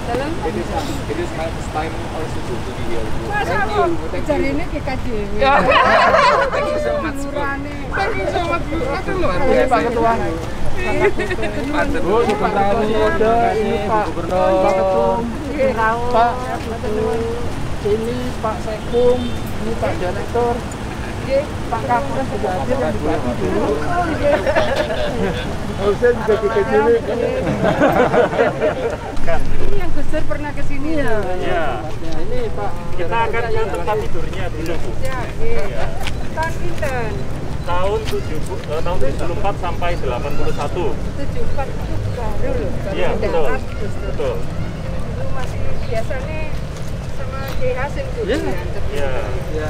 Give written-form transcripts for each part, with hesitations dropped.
Dalam? It is time also to be here. Thank you. Cari ini kita dewi. Thank you so much. Thank you so much. Itu luar biasa. Pak Ketua. Bu, sebentar ini Pak Gubernur, Pak Ketum, Pak ini Pak Sekum, ini Pak Direktur, Pak Kapolres sudah hadir yang dibagi dulu. Saya juga kita jadi. Ini yang Gus Dur pernah kesini ya? Iya. Ini Pak. Kita akan ke tempat tidurnya dulu, Bu. Ya, iya. Tahun pinten? Tahun 74 sampai 81. 74 itu baru loh. Iya, betul. Betul. Dulu masih biasanya sama Kiai Hasim tuh. Iya. Ya,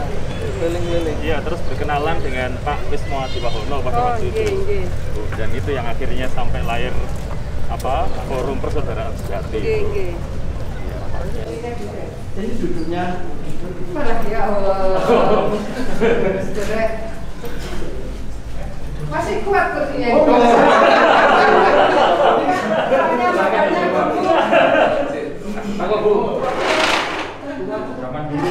keliling-keliling. Iya, terus berkenalan dengan Pak Wismo Adiwahono pada waktu itu. Bu, dan itu yang akhirnya sampai lahir Forum Persaudaraan Sejati itu. Ini duduknya. Malah ya Allah. Masih kuat kursinya. Apa Bu? Zaman dulu.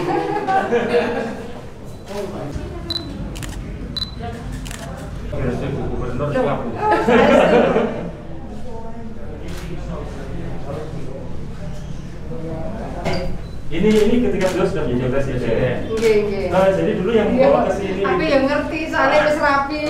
Bu Gubernur siap, Bu. Ini ketika beliau sudah menjadi presiden. Nah, jadi dulu yang bawa ke sini. Tapi yang ngerti soalnya wis rapi.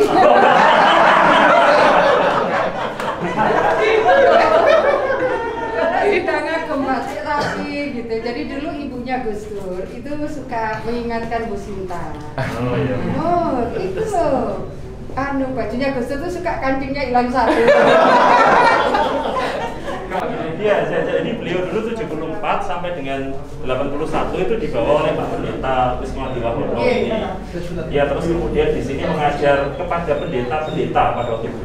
Sidangnya masih rapi gitu. Jadi dulu ibunya Gus Dur itu suka mengingatkan Bu Sinta. Oh iya. Oh, itu loh. Bajunya Gus Dur tuh suka kancingnya hilang satu. Iya, jadi beliau dulu 74 sampai dengan 81 itu dibawa oleh Pak Pendeta Wismo Adiwahono ini. Ya, terus kemudian di sini mengajar kepada pendeta-pendeta pada waktu itu.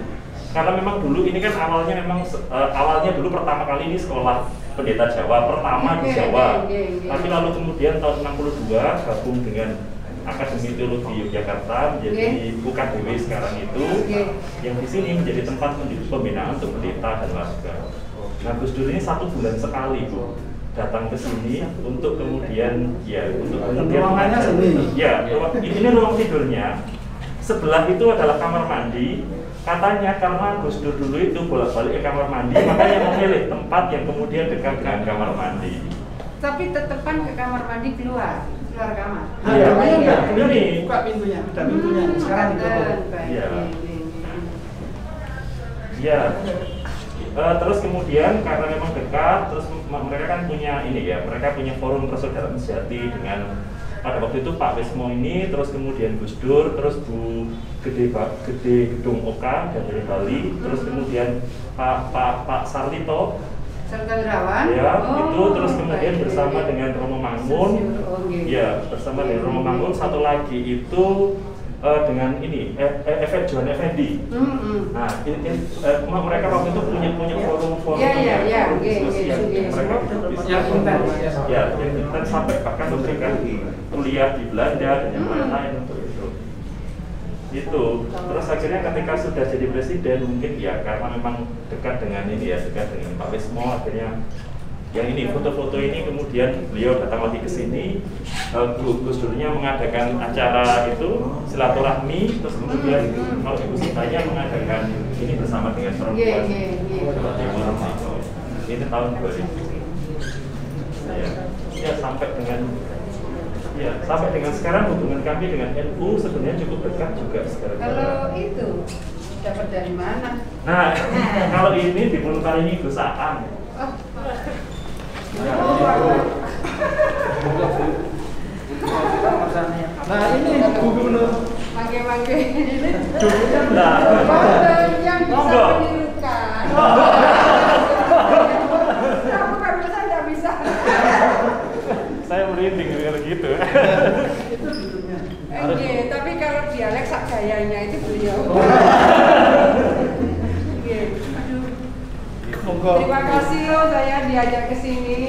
Karena memang dulu ini kan awalnya dulu pertama kali ini sekolah pendeta Jawa pertama di Jawa. Tapi lalu kemudian tahun 62 gabung dengan Akademi Teologi Yogyakarta menjadi UKDW sekarang itu, yang di sini menjadi tempat pembinaan untuk pendeta dan warga. Nah, Gus Dur ini 1 bulan sekali, Bu, datang ke sini untuk kemudian ruangannya sini. Ya, ini ruang tidurnya. Sebelah itu adalah kamar mandi. Katanya karena Gus Dur dulu itu bolak-balik ke kamar mandi, makanya memilih tempat yang kemudian dekat dengan kamar mandi. Tapi tetepan ke kamar mandi keluar kamar. Iya, ini buka pintunya, ada pintunya. Sekarang ditutup. Iya. Iya. Terus kemudian karena memang dekat, terus mereka kan punya mereka punya Forum Persaudaraan Sejati dengan pada waktu itu Pak Wismo ini, terus kemudian Gus Dur, terus Bu Gede Gedung Oka dari Bali, terus kemudian Pak Sarlito Sarlito ya, itu terus kemudian bersama dengan Romo Mangun, ya bersama dengan Romo Mangun, satu lagi itu dengan ini John Effendi. Nah, mereka waktu itu punya forum diskusi yang mereka intens sampai bahkan memberikan kuliah di Belanda dan yang lain-lain untuk itu. Terus akhirnya ketika sudah jadi presiden mungkin ya karena memang dekat dengan dekat dengan Pak Wismo, akhirnya yang ini foto-foto ini kemudian beliau datang lagi ke sini, Gus Durnya mengadakan acara itu silaturahmi, terus kemudian kalau Ibu Sintanya mengadakan ini bersama dengan perempuan Jawa Timur. Ini tahun 2000. Ya sampai dengan sekarang hubungan kami dengan NU sebenarnya cukup dekat juga sekarang. Kalau itu dapat dari mana? Nah, kalau ini di ini Gus Aang. Nah, ini Gubernur. Mangge-mangge ini. Dulunya yang bisa menirukan. Kamu kan bisa nggak bisa. Saya merinding dengar gitu. Itu duduknya. Tapi kalau dialek sak gayanya itu beliau. Terima kasih loh saya diajak ke sini.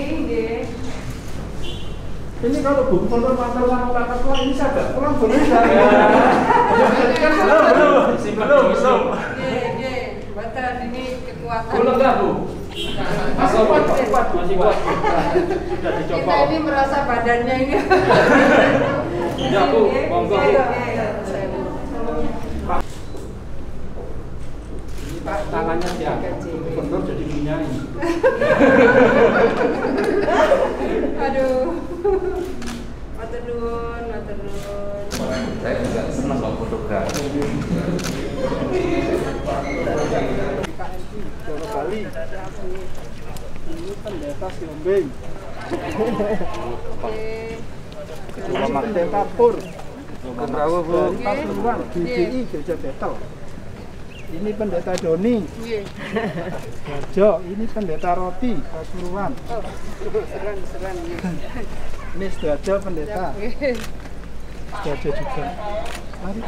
Ini kalau Gubernur mampir sama Pak Ketua ini saya agak pulang boleh nggak? Belum. Betul ini kekuatan. Boleh nggak Bu? Masih kuat, masih kuat. Sudah dicoba. Kita ini merasa badannya ini. Iya Bu, monggo. Ini Pak, tangannya diangkat gubernur jadi penyanyi. Aduh. Matur nuwun, matur nuwun. Saya juga senang sama fotografi. Jawa Bali. Ini pendeta Siombing. Ini pendeta Pur. Bravo Bu. Pasuruan GCI Gereja Betel. Ini pendeta Doni. Jojo, ini pendeta Roti Pasuruan. Seran. Ini Jojo pendeta. Jojo juga. Mari.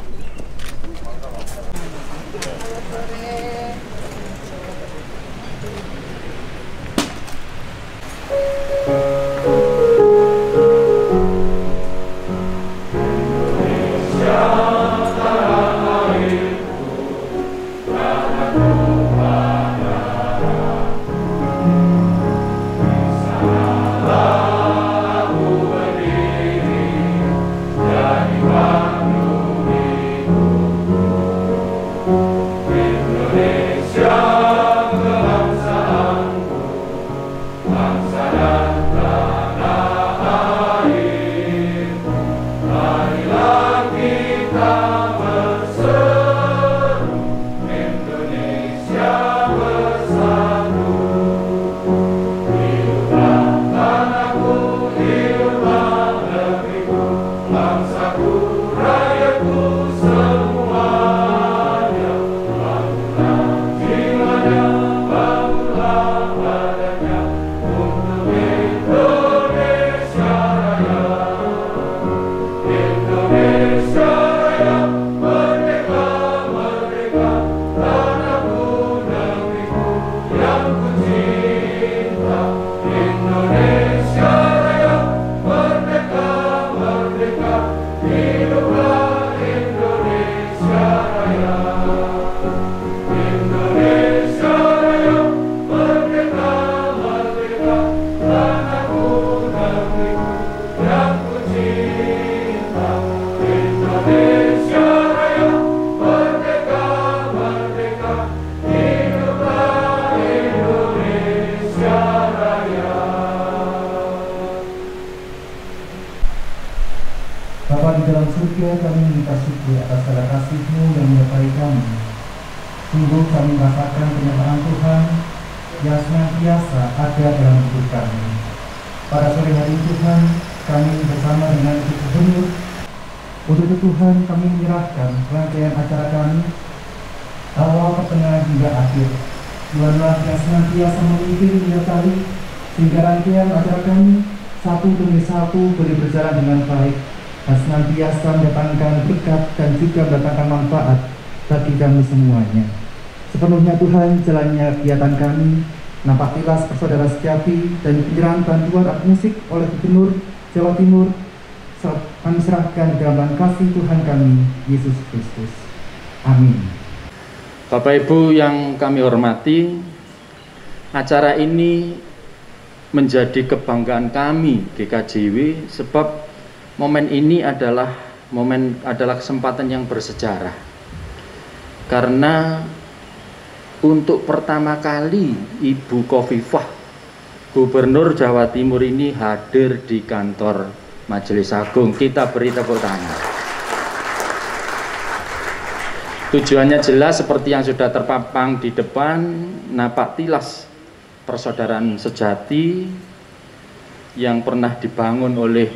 Bapa di dalam surga, kami minta syukur atas segala kasih-Mu yang menyertai kami. Sungguh kami merasakan penyertaan Tuhan yang senantiasa ada dalam hidup kami. Pada sore hari Tuhan, kami bersama dengan Ibu Gubernur. Untuk itu Tuhan, kami menyerahkan rangkaian acara kami, awal, pertengahan hingga akhir. Tuhanlah yang senantiasa memimpin menyertai sehingga rangkaian acara kami satu demi satu boleh berjalan dengan baik dan senantiasa mendatangkan berkat dan juga mendatangkan manfaat bagi kami semuanya. Sepenuhnya Tuhan jalannya kegiatan kami, nampaklah persaudara sejati dan penyerahan bantuan alat musik oleh Gubernur Jawa Timur kami serahkan dalam kasih Tuhan kami Yesus Kristus. Amin. Bapak Ibu yang kami hormati, acara ini menjadi kebanggaan kami GKJW sebab momen ini adalah kesempatan yang bersejarah. Karena untuk pertama kali Ibu Khofifah Gubernur Jawa Timur ini hadir di kantor Majelis Agung. Kita beri tepuk tangan. Tujuannya jelas seperti yang sudah terpampang di depan, napaktilas persaudaraan sejati yang pernah dibangun oleh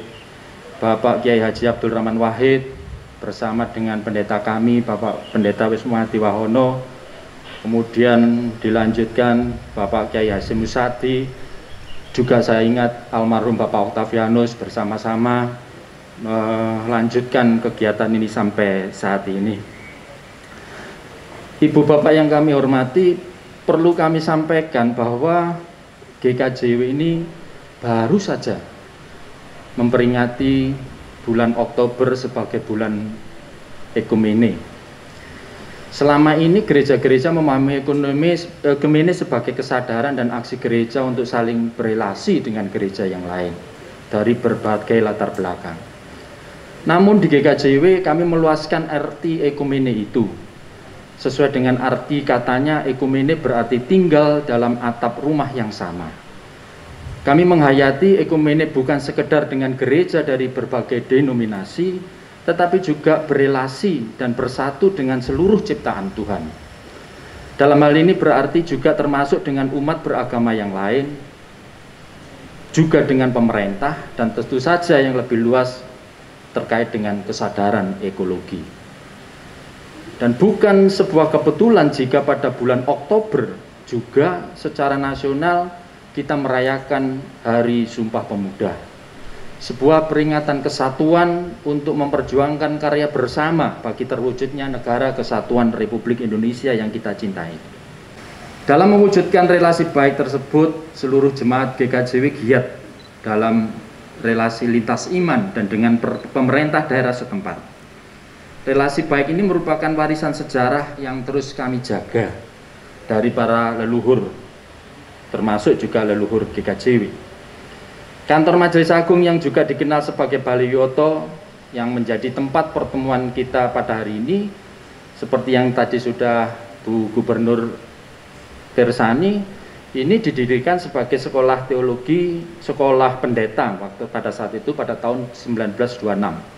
Bapak Kiai Haji Abdul Rahman Wahid bersama dengan pendeta kami Bapak Pendeta Wismuhadi Wahono, kemudian dilanjutkan Bapak Kiai Hasyim Musadi, juga saya ingat almarhum Bapak Octavianus, bersama-sama melanjutkan kegiatan ini sampai saat ini. Ibu Bapak yang kami hormati, perlu kami sampaikan bahwa GKJW ini baru saja memperingati bulan Oktober sebagai bulan ekumene. Selama ini gereja-gereja memahami ekumene sebagai kesadaran dan aksi gereja untuk saling berelasi dengan gereja yang lain dari berbagai latar belakang. Namun di GKJW kami meluaskan arti ekumene itu. Sesuai dengan arti katanya, ekumene berarti tinggal dalam atap rumah yang sama. Kami menghayati ekumene bukan sekedar dengan gereja dari berbagai denominasi, tetapi juga berelasi dan bersatu dengan seluruh ciptaan Tuhan. Dalam hal ini berarti juga termasuk dengan umat beragama yang lain, juga dengan pemerintah, dan tentu saja yang lebih luas terkait dengan kesadaran ekologi. Dan bukan sebuah kebetulan jika pada bulan Oktober juga secara nasional kita merayakan Hari Sumpah Pemuda. Sebuah peringatan kesatuan untuk memperjuangkan karya bersama bagi terwujudnya negara kesatuan Republik Indonesia yang kita cintai. Dalam mewujudkan relasi baik tersebut, seluruh jemaat GKJW giat dalam relasi lintas iman dan dengan pemerintah daerah setempat. Relasi baik ini merupakan warisan sejarah yang terus kami jaga dari para leluhur, termasuk juga leluhur GKJW. Kantor Majelis Agung yang juga dikenal sebagai Balai Wiyoto yang menjadi tempat pertemuan kita pada hari ini, seperti yang tadi sudah Bu Gubernur Tersani, ini didirikan sebagai sekolah teologi, sekolah pendeta pada saat itu pada tahun 1926.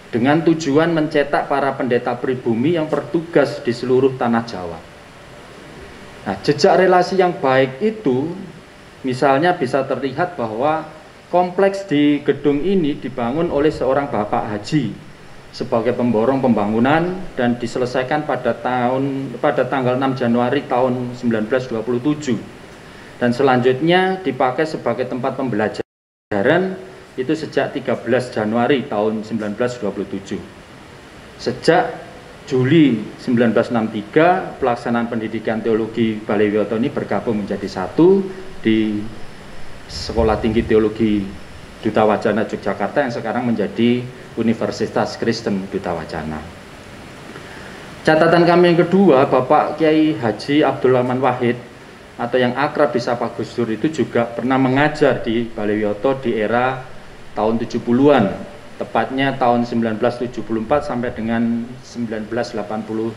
Dengan tujuan mencetak para pendeta pribumi yang bertugas di seluruh tanah Jawa. Nah, jejak relasi yang baik itu misalnya bisa terlihat bahwa kompleks di gedung ini dibangun oleh seorang Bapak Haji sebagai pemborong pembangunan dan diselesaikan pada tanggal 6 Januari tahun 1927. Dan selanjutnya dipakai sebagai tempat pembelajaran itu sejak 13 Januari tahun 1927. Sejak Juli 1963, pelaksanaan pendidikan teologi Balai Wiyoto ini bergabung menjadi satu di Sekolah Tinggi Teologi Duta Wacana Yogyakarta yang sekarang menjadi Universitas Kristen Duta Wacana. Catatan kami yang kedua, Bapak Kiai Haji Abdul Rahman Wahid atau yang akrab disapa Gus Dur itu juga pernah mengajar di Balai Wiyoto di era tahun 70-an, tepatnya tahun 1974 sampai dengan 1981.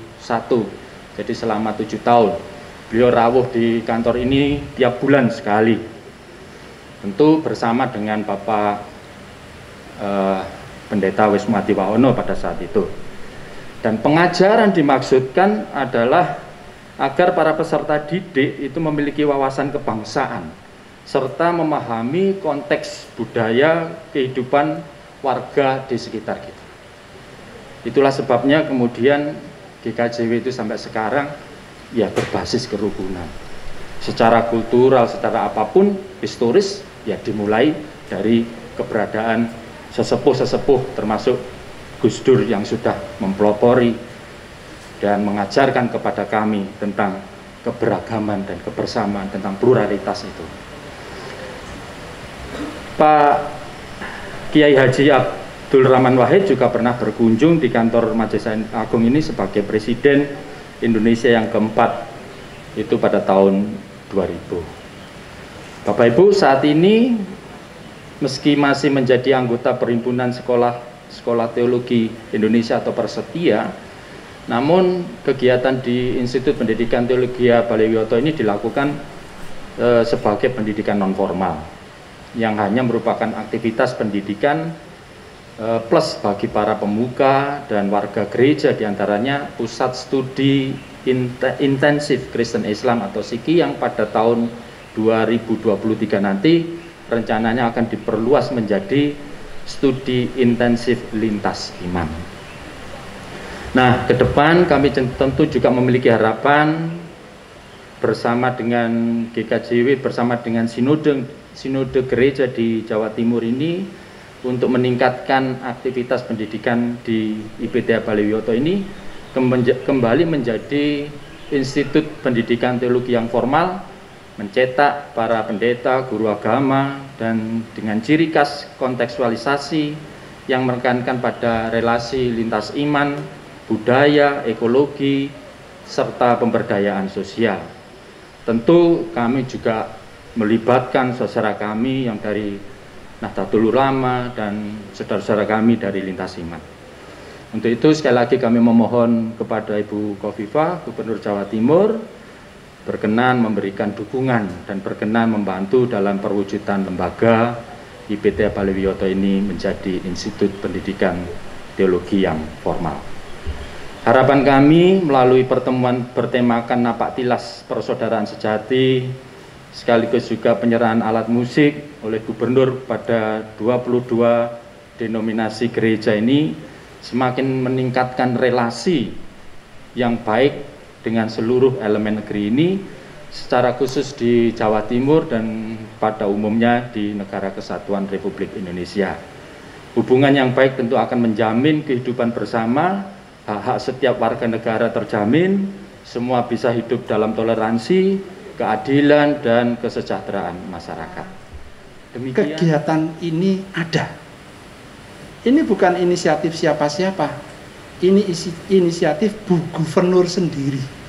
Jadi selama 7 tahun. Beliau rawuh di kantor ini tiap bulan sekali. Tentu bersama dengan Bapak Pendeta Wismati Wahono pada saat itu. Dan pengajaran dimaksudkan adalah agar para peserta didik itu memiliki wawasan kebangsaan serta memahami konteks budaya kehidupan warga di sekitar kita. Itulah sebabnya kemudian GKJW itu sampai sekarang ya berbasis kerukunan. Secara kultural, secara apapun, historis ya dimulai dari keberadaan sesepuh-sesepuh termasuk Gus Dur yang sudah mempelopori dan mengajarkan kepada kami tentang keberagaman dan kebersamaan, tentang pluralitas itu. Pak Kiai Haji Abdul Rahman Wahid juga pernah berkunjung di kantor Majelis Agung ini sebagai Presiden Indonesia yang keempat, itu pada tahun 2000. Bapak Ibu, saat ini meski masih menjadi anggota Perhimpunan Sekolah Teologi Indonesia atau Persetia, namun kegiatan di Institut Pendidikan Teologi Balai Wiyoto ini dilakukan sebagai pendidikan non formal yang hanya merupakan aktivitas pendidikan plus bagi para pemuka dan warga gereja, diantaranya Pusat Studi Intensif Kristen Islam atau SIKI yang pada tahun 2023 nanti rencananya akan diperluas menjadi Studi Intensif Lintas Iman. Nah, ke depan kami tentu juga memiliki harapan bersama dengan GKJW, bersama dengan Sinode Gereja di Jawa Timur ini untuk meningkatkan aktivitas pendidikan di IPTA Balai Wiyoto ini kembali menjadi institut pendidikan teologi yang formal, mencetak para pendeta, guru agama, dan dengan ciri khas kontekstualisasi yang menekankan pada relasi lintas iman, budaya, ekologi, serta pemberdayaan sosial. Tentu kami juga melibatkan saudara kami yang dari Nahdlatul Ulama dan saudara-saudara kami dari Lintas Iman. Untuk itu sekali lagi kami memohon kepada Ibu Khofifah, Gubernur Jawa Timur, berkenan memberikan dukungan dan berkenan membantu dalam perwujudan lembaga IPT Abaliwiyoto ini menjadi institut pendidikan teologi yang formal. Harapan kami melalui pertemuan bertemakan Napak Tilas Persaudaraan Sejati, sekaligus juga penyerahan alat musik oleh Gubernur pada 22 denominasi gereja ini, semakin meningkatkan relasi yang baik dengan seluruh elemen negeri ini, secara khusus di Jawa Timur dan pada umumnya di Negara Kesatuan Republik Indonesia. Hubungan yang baik tentu akan menjamin kehidupan bersama, hak-hak setiap warga negara terjamin, semua bisa hidup dalam toleransi, keadilan, dan kesejahteraan masyarakat. Demikian. Kegiatan ini ada. Ini bukan inisiatif siapa-siapa, ini inisiatif Bu Gubernur sendiri.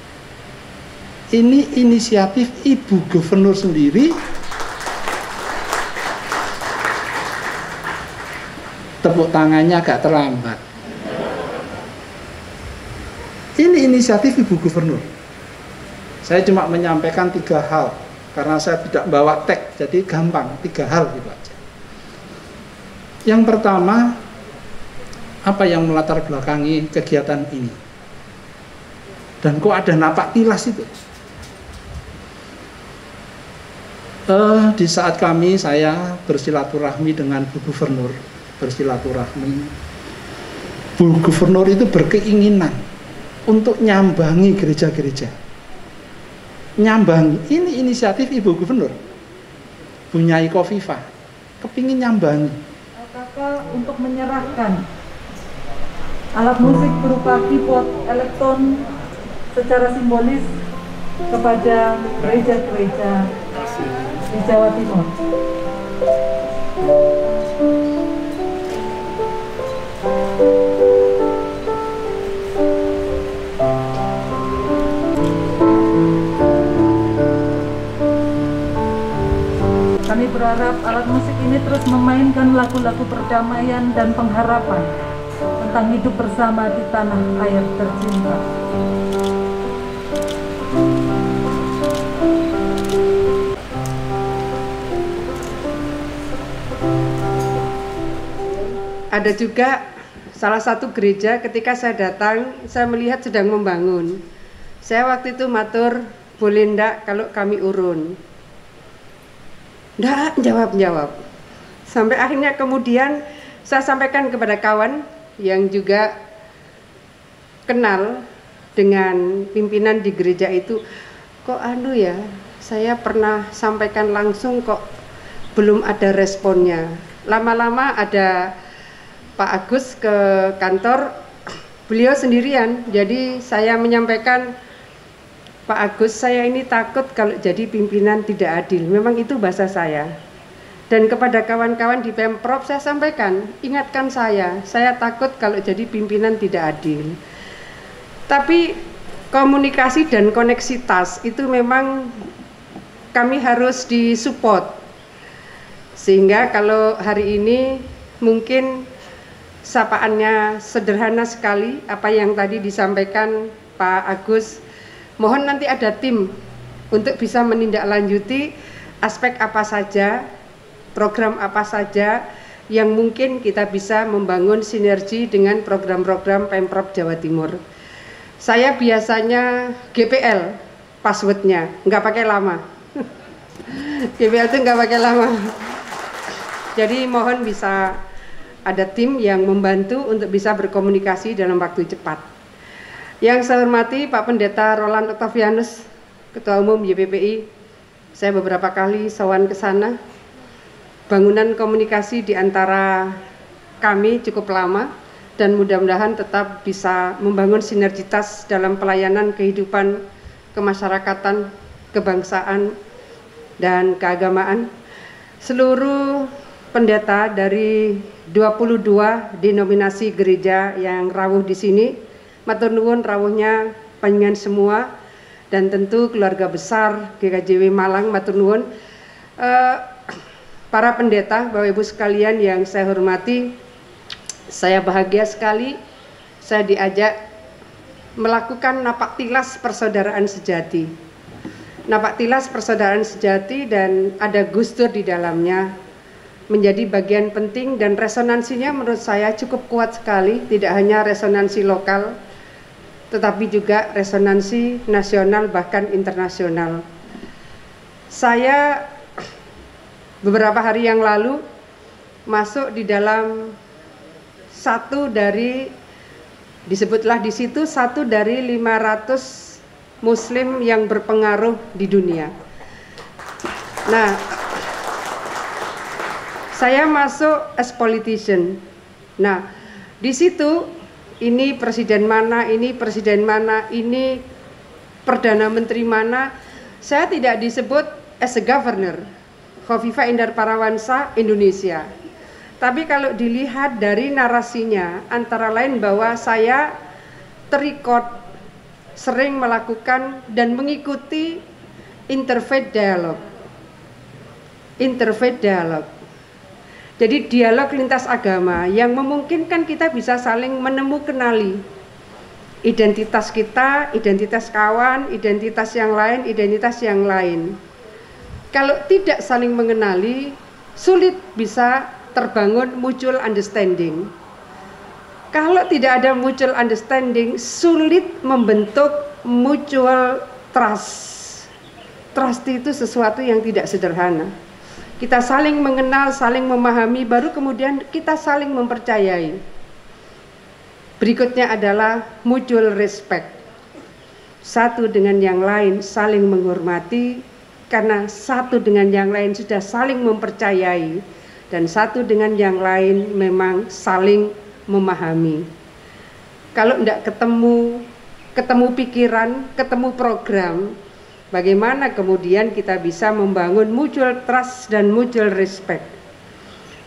Ini inisiatif Ibu Gubernur sendiri. Tepuk tangannya agak terlambat. Ini inisiatif Ibu Gubernur. Saya cuma menyampaikan 3 hal, karena saya tidak bawa teks, jadi gampang, 3 hal gitu aja. Yang pertama, apa yang melatar belakangi kegiatan ini? Dan kok ada napak tilas itu? Di saat saya bersilaturahmi dengan Bu Gubernur, Bu Gubernur itu berkeinginan untuk nyambangi gereja-gereja. Nyambangi, ini inisiatif Ibu Gubernur, Bu Nyai Khofifah, kepingin nyambangi. Untuk menyerahkan alat musik berupa keyboard elektron secara simbolis kepada gereja-gereja di Jawa Timur. Kami berharap alat musik ini terus memainkan lagu-lagu perdamaian dan pengharapan tentang hidup bersama di tanah air tercinta. Ada juga salah satu gereja ketika saya datang, saya melihat sedang membangun. Saya waktu itu matur, boleh ndak kalau kami urun? Nggak jawab. Sampai akhirnya kemudian saya sampaikan kepada kawan yang juga kenal dengan pimpinan di gereja itu, kok ya, saya pernah sampaikan langsung kok belum ada responnya. Lama-lama ada Pak Agus ke kantor, beliau sendirian, jadi saya menyampaikan, Pak Agus, saya ini takut kalau jadi pimpinan tidak adil. Memang itu bahasa saya. Dan kepada kawan-kawan di Pemprov saya sampaikan, ingatkan saya takut kalau jadi pimpinan tidak adil. Tapi komunikasi dan koneksitas itu memang kami harus disupport. Sehingga kalau hari ini mungkin sapaannya sederhana sekali, apa yang tadi disampaikan Pak Agus, mohon nanti ada tim untuk bisa menindaklanjuti aspek apa saja, program apa saja yang mungkin kita bisa membangun sinergi dengan program-program Pemprov Jawa Timur. Saya biasanya GPL passwordnya, nggak pakai lama. GPL itu nggak pakai lama. Jadi mohon bisa ada tim yang membantu untuk bisa berkomunikasi dalam waktu cepat. Yang saya hormati Pak Pendeta Roland Octavianus, Ketua Umum YPPI, saya beberapa kali sowan ke sana. Bangunan komunikasi di antara kami cukup lama dan mudah-mudahan tetap bisa membangun sinergitas dalam pelayanan kehidupan kemasyarakatan, kebangsaan, dan keagamaan. Seluruh pendeta dari 22 denominasi gereja yang rawuh di sini, Matur nuwun rawuhnya panjenengan semua dan tentu keluarga besar GKJW Malang, matur nuwun. Para pendeta, Bapak Ibu sekalian yang saya hormati, saya bahagia sekali saya diajak melakukan napak tilas persaudaraan sejati. Napak tilas persaudaraan sejati dan ada Gus Dur di dalamnya menjadi bagian penting dan resonansinya menurut saya cukup kuat sekali, tidak hanya resonansi lokal tetapi juga resonansi nasional bahkan internasional. Saya beberapa hari yang lalu masuk di dalam satu dari, disebutlah di situ, satu dari 500 Muslim yang berpengaruh di dunia. Nah, saya masuk as politician. Nah, di situ ini presiden mana, ini presiden mana, ini perdana menteri mana. Saya tidak disebut as a governor, Khofifah Indar Parawansa Indonesia. Tapi kalau dilihat dari narasinya, antara lain bahwa saya terikut sering melakukan dan mengikuti interfaith dialogue. Interfaith dialogue. Jadi dialog lintas agama yang memungkinkan kita bisa saling menemukanali identitas kita, identitas kawan, identitas yang lain, identitas yang lain. Kalau tidak saling mengenali, sulit bisa terbangun mutual understanding. Kalau tidak ada mutual understanding, sulit membentuk mutual trust. Trust itu sesuatu yang tidak sederhana. Kita saling mengenal, saling memahami, baru kemudian kita saling mempercayai. Berikutnya adalah mutual respect. Satu dengan yang lain saling menghormati, karena satu dengan yang lain sudah saling mempercayai, dan satu dengan yang lain memang saling memahami. Kalau tidak ketemu pikiran, ketemu program, bagaimana kemudian kita bisa membangun mutual trust dan mutual respect.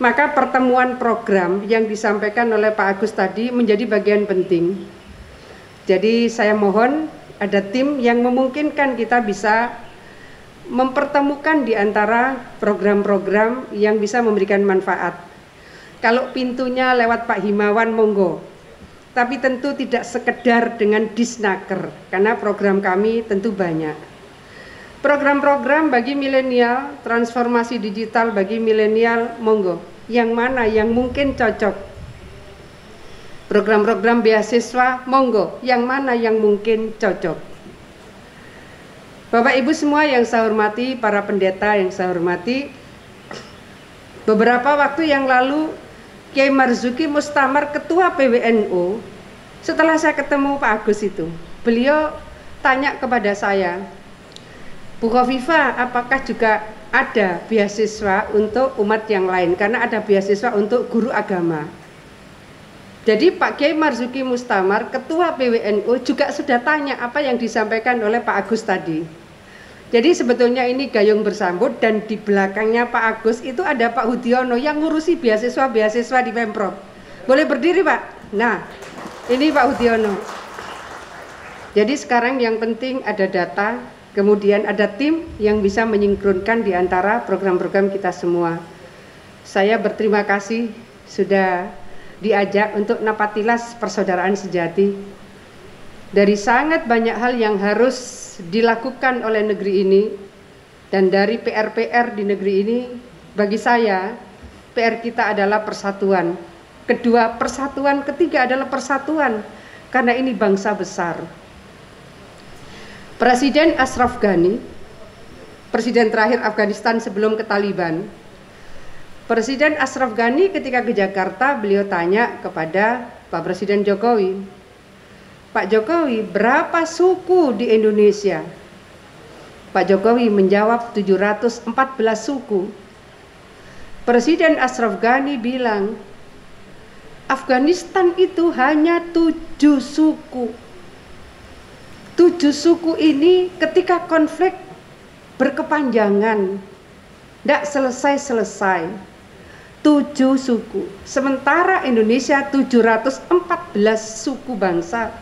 Maka pertemuan program yang disampaikan oleh Pak Agus tadi menjadi bagian penting. Jadi saya mohon ada tim yang memungkinkan kita bisa mempertemukan di antara program-program yang bisa memberikan manfaat. Kalau pintunya lewat Pak Himawan, monggo. Tapi tentu tidak sekedar dengan disnaker, karena program kami tentu banyak. Program-program bagi milenial, transformasi digital bagi milenial, monggo. Yang mana yang mungkin cocok? Program-program beasiswa, monggo. Yang mana yang mungkin cocok? Bapak Ibu semua yang saya hormati, para pendeta yang saya hormati, beberapa waktu yang lalu Kiai Marzuki Mustamar, Ketua PWNU, setelah saya ketemu Pak Agus itu, beliau tanya kepada saya, Bu Khofifah, apakah juga ada beasiswa untuk umat yang lain? Karena ada beasiswa untuk guru agama. Jadi Pak Kiai Marzuki Mustamar, Ketua PWNU, juga sudah tanya apa yang disampaikan oleh Pak Agus tadi. Jadi sebetulnya ini gayung bersambut, dan di belakangnya Pak Agus itu ada Pak Hudiono yang ngurusi beasiswa-beasiswa di Pemprov. Boleh berdiri Pak? Nah, ini Pak Hudiono. Jadi sekarang yang penting ada data, kemudian ada tim yang bisa menyinkronkan di antara program-program kita semua. Saya berterima kasih sudah diajak untuk napatilas persaudaraan sejati. Dari sangat banyak hal yang harus dilakukan oleh negeri ini, dan dari PR-PR di negeri ini, bagi saya PR kita adalah persatuan. Kedua, persatuan. Ketiga adalah persatuan, karena ini bangsa besar. Presiden Ashraf Ghani, presiden terakhir Afghanistan sebelum ke Taliban, Presiden Ashraf Ghani ketika ke Jakarta, beliau tanya kepada Pak Presiden Jokowi, Pak Jokowi, berapa suku di Indonesia? Pak Jokowi menjawab 714 suku. Presiden Ashraf Ghani bilang, Afghanistan itu hanya 7 suku. 7 suku ini ketika konflik berkepanjangan, tidak selesai-selesai. 7 suku. Sementara Indonesia 714 suku bangsa.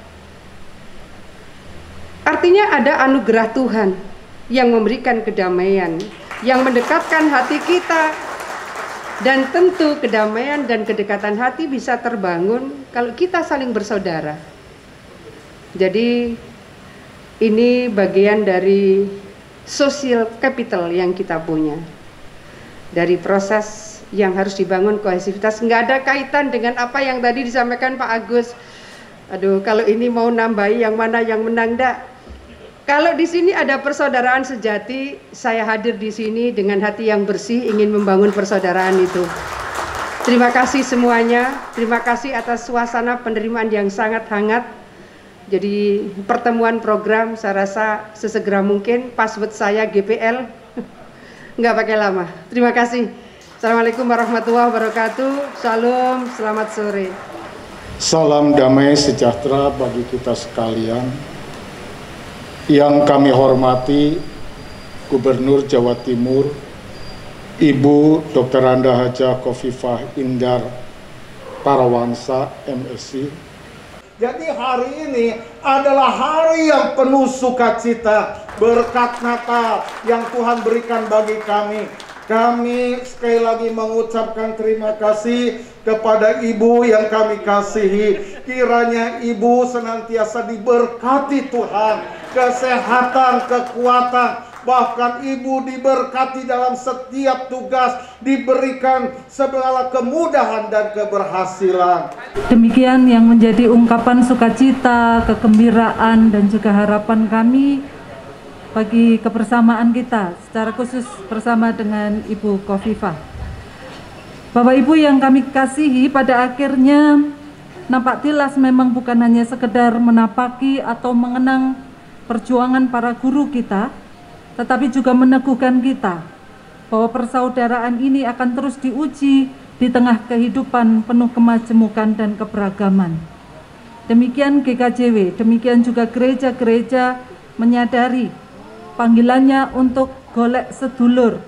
Artinya ada anugerah Tuhan yang memberikan kedamaian, yang mendekatkan hati kita. Dan tentu kedamaian dan kedekatan hati bisa terbangun kalau kita saling bersaudara. Jadi ini bagian dari social capital yang kita punya. Dari proses yang harus dibangun kohesivitas, nggak ada kaitan dengan apa yang tadi disampaikan Pak Agus. Aduh, kalau ini mau nambahi yang mana yang menang, enggak. Kalau di sini ada persaudaraan sejati, saya hadir di sini dengan hati yang bersih, ingin membangun persaudaraan itu. Terima kasih semuanya, terima kasih atas suasana penerimaan yang sangat hangat. Jadi pertemuan program saya rasa sesegera mungkin, password saya GPL, nggak pakai lama. Terima kasih. Assalamualaikum warahmatullahi wabarakatuh. Shalom, selamat sore. Salam damai sejahtera bagi kita sekalian. Yang kami hormati Gubernur Jawa Timur, Ibu Dr. Anda Hajah Khofifah Indar Parawansa, MSc. Jadi hari ini adalah hari yang penuh sukacita, berkat Natal yang Tuhan berikan bagi kami. Kami sekali lagi mengucapkan terima kasih kepada Ibu yang kami kasihi. Kiranya Ibu senantiasa diberkati Tuhan, kesehatan, kekuatan, bahkan Ibu diberkati dalam setiap tugas, diberikan segala kemudahan dan keberhasilan. Demikian yang menjadi ungkapan sukacita, kegembiraan, dan juga harapan kami bagi kebersamaan kita, secara khusus bersama dengan Ibu Khofifah. Bapak Ibu yang kami kasihi, pada akhirnya nampak tilas memang bukan hanya sekedar menapaki atau mengenang perjuangan para guru kita, tetapi juga meneguhkan kita bahwa persaudaraan ini akan terus diuji di tengah kehidupan penuh kemajemukan dan keberagaman. Demikian GKJW, demikian juga gereja-gereja menyadari panggilannya untuk golek sedulur,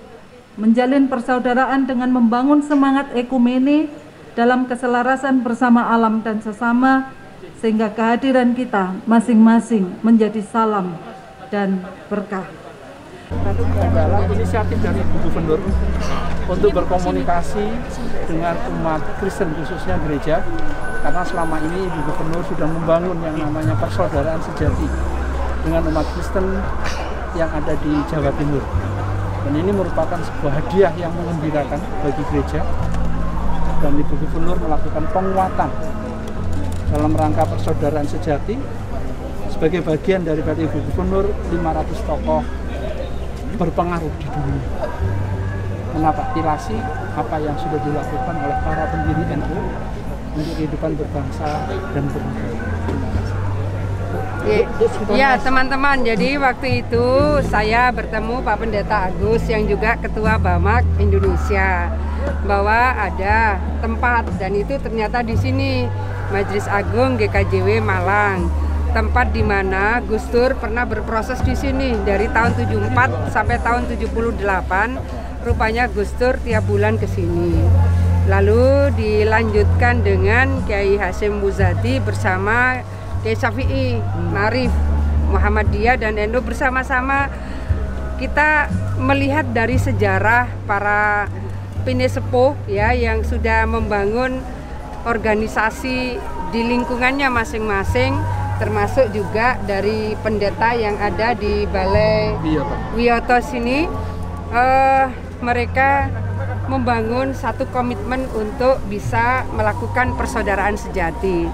menjalin persaudaraan dengan membangun semangat ekumene dalam keselarasan bersama alam dan sesama, sehingga kehadiran kita masing-masing menjadi salam dan berkah. Adalah inisiatif dari Ibu Gubernur untuk berkomunikasi dengan umat Kristen, khususnya gereja, karena selama ini Ibu Gubernur sudah membangun yang namanya persaudaraan sejati dengan umat Kristen yang ada di Jawa Timur. Dan ini merupakan sebuah hadiah yang menggembirakan bagi gereja, dan Ibu Gubernur melakukan penguatan dalam rangka persaudaraan sejati sebagai bagian daripada Ibu Gubernur 500 tokoh berpengaruh di dunia, menapaktilasi apa yang sudah dilakukan oleh para pendiri NU untuk kehidupan berbangsa dan bernegara. Ya teman-teman, jadi waktu itu saya bertemu Pak Pendeta Agus yang juga Ketua Bamak Indonesia, bahwa ada tempat, dan itu ternyata di sini Majelis Agung GKJW Malang, tempat di mana Gus Dur pernah berproses di sini dari tahun 74 sampai tahun 78. Rupanya Gus Dur tiap bulan ke sini. Lalu dilanjutkan dengan Kiai Hasyim Muzadi bersama Kiai Syafi'i, Ma'arif, Muhammadiyah dan NU bersama-sama. Kita melihat dari sejarah para pinesepuh ya yang sudah membangun organisasi di lingkungannya masing-masing, termasuk juga dari pendeta yang ada di Balai Wiyoto sini. Mereka membangun satu komitmen untuk bisa melakukan persaudaraan sejati.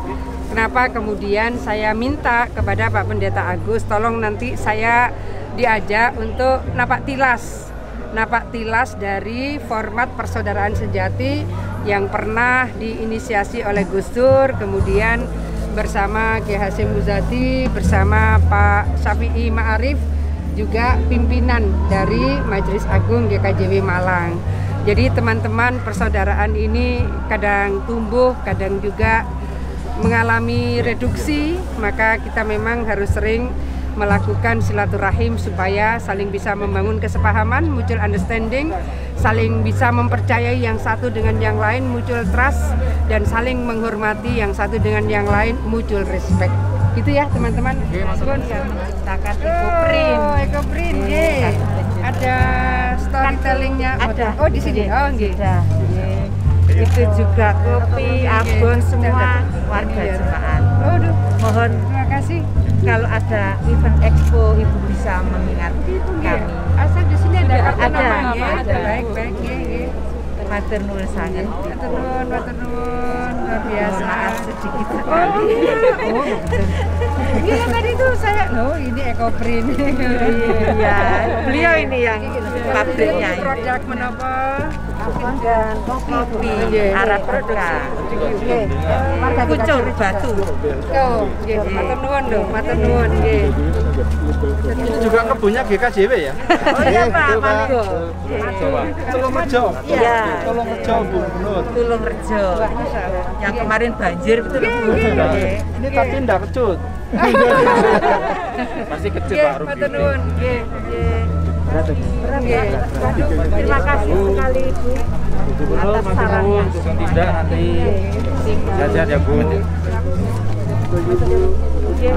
Kenapa kemudian saya minta kepada Pak Pendeta Agus, tolong nanti saya diajak untuk napak tilas dari format persaudaraan sejati yang pernah diinisiasi oleh Gus Dur, kemudian bersama Kiai Hasyim Muzadi, bersama Pak Syafi'i Ma'arif, juga pimpinan dari Majelis Agung GKJW Malang. Jadi teman-teman, persaudaraan ini kadang tumbuh, kadang juga mengalami reduksi, maka kita memang harus sering melakukan silaturahim supaya saling bisa membangun kesepahaman, mutual understanding, saling bisa mempercayai yang satu dengan yang lain, mutual trust, dan saling menghormati yang satu dengan yang lain, mutual respect. Gitu ya teman-teman. Pun menciptakan ekoprint. Oh, ekoprint, nggih. Ada storytellingnya. Ada. Oh, di sini. Oh, nggih. Itu juga kopi, abon, semua warga jemaat. Waduh, Mohon terima kasih. kalau ada event expo Ibu bisa mengingat kami. Asal di sini ada kartu Ada, nama, ya. ada. Baik, nggih. Matur nuwun sanget. Matur nuwun, luar biasa. Maaf sedikit Oh, sekali. oh. Ini kan tadi tuh saya, oh ini ekoprint. Iya, beliau ini yang pabriknya. Ini produk menapa? Dan kopi Arab Berkah. Kucur batu. Oh, nggih, matur nuwun lho, matur nuwun nggih. Itu juga kebunnya GKJW ya? Oh iya Pak, monggo. Tulungrejo. Iya. Tulungrejo Bu Gubernur. Tulungrejo. Yang kemarin banjir betul Bu. Ini tapi ndak kecut. Pasti kecil Nggih, Pak Ruki. matur nuwun nggih. Terima kasih sekali Ibu atas sarannya. Tidak nanti jajan ya Bu. Iya.